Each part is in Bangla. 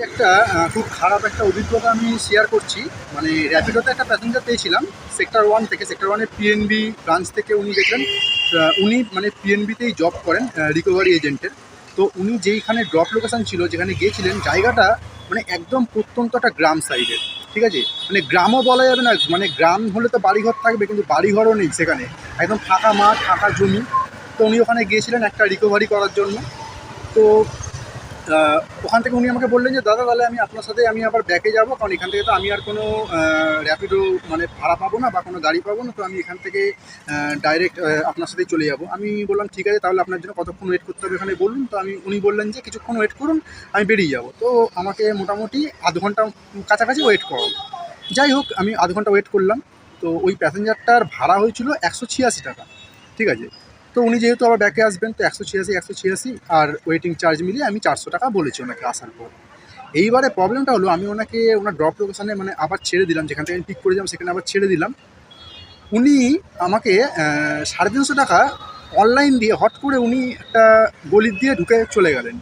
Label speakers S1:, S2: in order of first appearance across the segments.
S1: একটা খুব খারাপ একটা অভিজ্ঞতা আমি শেয়ার করছি। মানে র্যাপিডোতে একটা প্যাসেঞ্জার পেয়েছিলাম সেক্টর 1 থেকে। সেক্টর 1 এর পিএনবি ব্রাঞ্চ থেকে উনি দেখলেন উনি মানে পিএনবিতেই জব করেন রিকভারি এজেন্টের। তো উনি যেইখানে ড্রপ লোকেশন ছিল, যেখানে গিয়েছিলেন, জায়গাটা মানে একদম প্রত্যন্ত একটা গ্রাম সাইডের। ঠিক আছে? মানে গ্রামও বলা যাবে না, মানে গ্রাম হলে তো বাড়িঘর থাকবে, কিন্তু বাড়িঘরও নেই সেখানে। একদম ফাঁকা মাঠ, ফাঁকা জমি। তো উনি ওখানে গিয়েছিলেন একটা রিকভারি করার জন্য। তো ওখান থেকে উনি আমাকে বললেন যে, দাদা তাহলে আমি আপনার সাথে আমি আবার ব্যাকে যাবো, কারণ এখান থেকে তো আমি আর কোনো র্যাপিডো মানে ভাড়া পাবো না বা কোনো গাড়ি পাবো না। তো আমি এখান থেকে ডাইরেক্ট আপনার সাথেই চলে যাবো। আমি বললাম ঠিক আছে, তাহলে আপনার জন্য কতক্ষণ ওয়েট করতে হবে এখানে বলুন। তো উনি বললেন যে কিছুক্ষণ ওয়েট করুন, আমি বেরিয়ে যাবো। তো আমাকে মোটামুটি আধ ঘন্টা কাছাকাছি ওয়েট করাবো। যাই হোক, আমি আধ ঘন্টা ওয়েট করলাম। তো ওই প্যাসেঞ্জারটার ভাড়া হয়েছিল 186 টাকা। ঠিক আছে? তো উনি যেহেতু আবার ব্যাকে আসবেন, তো 186 আর ওয়েটিং চার্জ মিলিয়ে আমি 400 টাকা বলেছি ওনাকে আসার পর। এইবারে প্রবলেমটা হলো, আমি ওনাকে ওনার ড্রপ লোকেশানে মানে আবার ছেড়ে দিলাম, যেখান থেকে আমি পিক করেছিলাম সেখানে আবার ছেড়ে দিলাম। উনি আমাকে 350 টাকা অনলাইন দিয়ে হট করে উনি একটা গলির দিয়ে ঢুকে চলে গেলেন।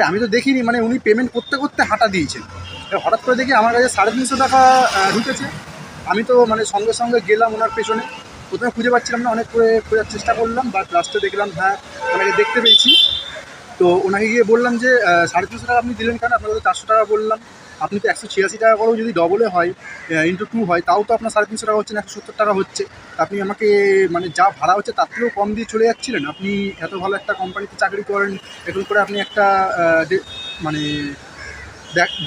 S1: আমি তো দেখিনি, মানে উনি পেমেন্ট করতে করতে হাঁটা দিয়েছেন। হঠাৎ করে দেখি আমার কাছে 350 টাকা ঢুকেছে। আমি তো মানে সঙ্গে সঙ্গে গেলাম ওনার পেছনে। প্রথমে খুঁজে পাচ্ছিলাম না, অনেক করে খোঁজার চেষ্টা করলাম, বাট লাস্টে দেখলাম হ্যাঁ, ওনাকে দেখতে পেয়েছি। তো ওনাকে গিয়ে বললাম যে 350 টাকা আপনি দিলেন কেন? আপনাকে তো 400 টাকা বললাম। আপনি তো 186 টাকা করেও যদি ডবলে হয়, ইন্টু 2 হয়, তাও তো আপনার 350 টাকা হচ্ছে না, 170 টাকা হচ্ছে। আপনি আমাকে মানে যা ভাড়া হচ্ছে তার থেকেও কম দিয়ে চলে যাচ্ছিলেন। আপনি এত ভালো একটা কোম্পানিতে চাকরি করেন, এখন করে আপনি একটা মানে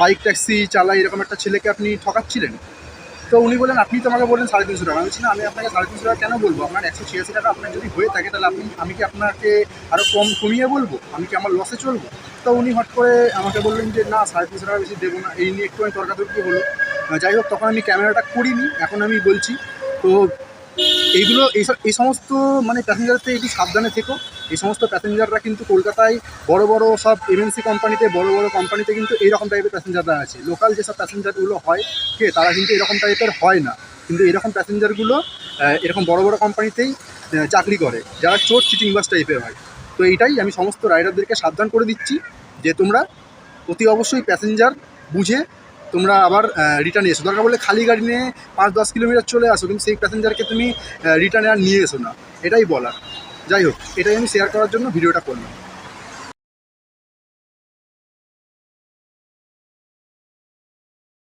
S1: বাইক ট্যাক্সি চালাই এরকম একটা ছেলেকে আপনি ঠকাচ্ছিলেন। তো উনি বললেন, আপনি তো আমাকে বললেন 350 টাকা। আমি বলছি না, আমি আপনাকে 350 টাকা কেন বলবো? আপনার 186 টাকা আপনার যদি হয়ে থাকে, তাহলে আমি কি আপনাকে আরও কমিয়ে বলবো? আমি কি আমার লসে চলবো? তো উনি হট করে আমাকে বললেন যে, না 350 টাকা বেশি দেবো না। এই নিয়ে একটু তর্কাতর্কি হলো। যাই হোক, তখন আমি ক্যামেরাটা করিনি, এখন আমি বলছি। তো এইগুলো এই সমস্ত মানে প্যাসেঞ্জারতে একটু সাবধানে থেকো। এই সমস্ত প্যাসেঞ্জাররা কিন্তু কলকাতায় বড় বড় সব এমএনসি কোম্পানিতে, বড় বড় কোম্পানিতে কিন্তু এইরকম টাইপের প্যাসেঞ্জাররা আছে। লোকাল যেসব প্যাসেঞ্জারগুলো হয়, ঠিক আছে, তারা কিন্তু এরকম টাইপের হয় না। কিন্তু এরকম প্যাসেঞ্জারগুলো এরকম বড় বড় কোম্পানিতেই চাকরি করে, যারা চোর চিটিংবাজ টাইপের হয়। তো এইটাই আমি সমস্ত রাইডারদেরকে সাবধান করে দিচ্ছি, যে তোমরা অতি অবশ্যই প্যাসেঞ্জার বুঝে তোমরা আবার রিটার্নে এসো। দরকার বলে খালি গাড়ি নিয়ে 5-10 কিলোমিটার চলে আসো, কিন্তু সেই প্যাসেঞ্জারকে তুমি রিটার্নে আর নিয়ে এসো না। এটাই বলার। যাই হোক, এটাই আমি শেয়ার করার জন্য ভিডিওটা করলাম।